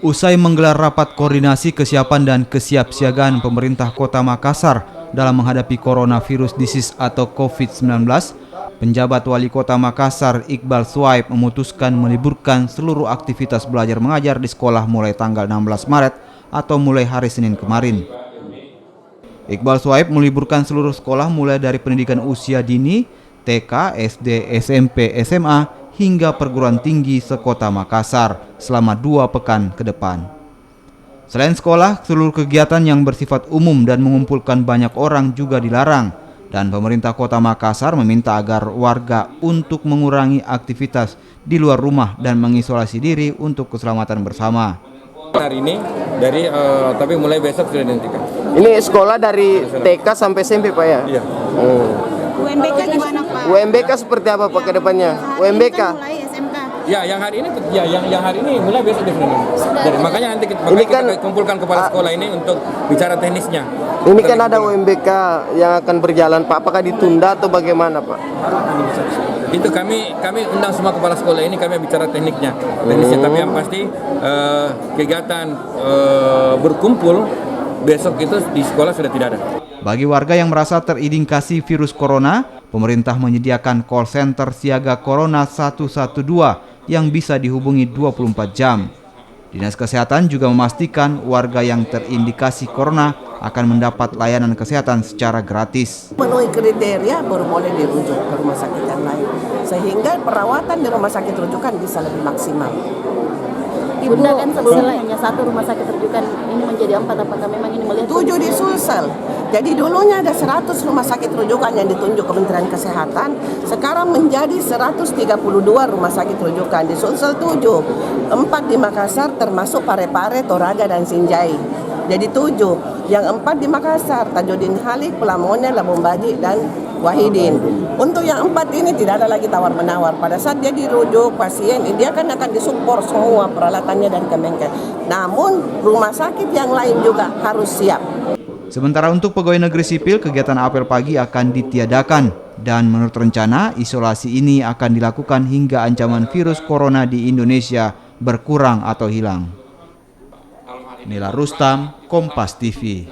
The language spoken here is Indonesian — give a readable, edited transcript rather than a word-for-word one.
Usai menggelar rapat koordinasi kesiapan dan kesiapsiagaan pemerintah Kota Makassar dalam menghadapi coronavirus disease atau COVID-19, penjabat Wali Kota Makassar Iqbal Suhaib memutuskan meliburkan seluruh aktivitas belajar mengajar di sekolah mulai tanggal 16 Maret atau mulai hari Senin kemarin. Iqbal Suhaib meliburkan seluruh sekolah mulai dari pendidikan usia dini, TK, SD, SMP, SMA, hingga perguruan tinggi sekota Makassar selama 2 pekan ke depan. Selain sekolah, seluruh kegiatan yang bersifat umum dan mengumpulkan banyak orang juga dilarang. Dan pemerintah Kota Makassar meminta agar warga untuk mengurangi aktivitas di luar rumah dan mengisolasi diri untuk keselamatan bersama. Hari ini tapi mulai besok sudah dihentikan. Ini sekolah dari TK sampai SMP Pak ya? Iya. UMBK gimana Pak? UMBK seperti apa Pak ke depannya? UMBK? Kan mulai SMK. Ya, yang hari ini yang hari ini mulai besok definisinya. Jadi makanya nanti kita kumpulkan kepala sekolah ini untuk bicara teknisnya. Ini kan ada UMBK yang akan berjalan Pak. Apakah ditunda atau bagaimana Pak? Itu kami undang semua kepala sekolah ini, kami bicara teknisnya. Tapi yang pasti kegiatan berkumpul besok itu di sekolah sudah tidak ada. Bagi warga yang merasa terindikasi virus corona, pemerintah menyediakan call center siaga Corona 112 yang bisa dihubungi 24 jam. Dinas Kesehatan juga memastikan warga yang terindikasi corona akan mendapat layanan kesehatan secara gratis. Memenuhi kriteria baru boleh dirujuk ke rumah sakit yang lain, sehingga perawatan di rumah sakit rujukan bisa lebih maksimal. Bunda kan sebenarnya hanya 1 rumah sakit rujukan, ini menjadi 4, apakah memang ini melihat 7 di Sulsel. Jadi dulunya ada 100 rumah sakit rujukan yang ditunjuk Kementerian Kesehatan, sekarang menjadi 132 rumah sakit rujukan di Sulsel 7, 4 di Makassar termasuk Parepare, Toraja dan Sinjai. Jadi 7, yang 4 di Makassar, Tajudin Halik, Pelamonnya, Labumbadi dan Wahidin. Untuk yang 4 ini tidak ada lagi tawar-menawar. Pada saat dia dirujuk pasien, dia akan disupport semua peralatannya dan Kemenkes. Namun rumah sakit yang lain juga harus siap. Sementara untuk pegawai negeri sipil, kegiatan apel pagi akan ditiadakan. Dan menurut rencana, isolasi ini akan dilakukan hingga ancaman virus corona di Indonesia berkurang atau hilang. Nila Rustam, Kompas TV.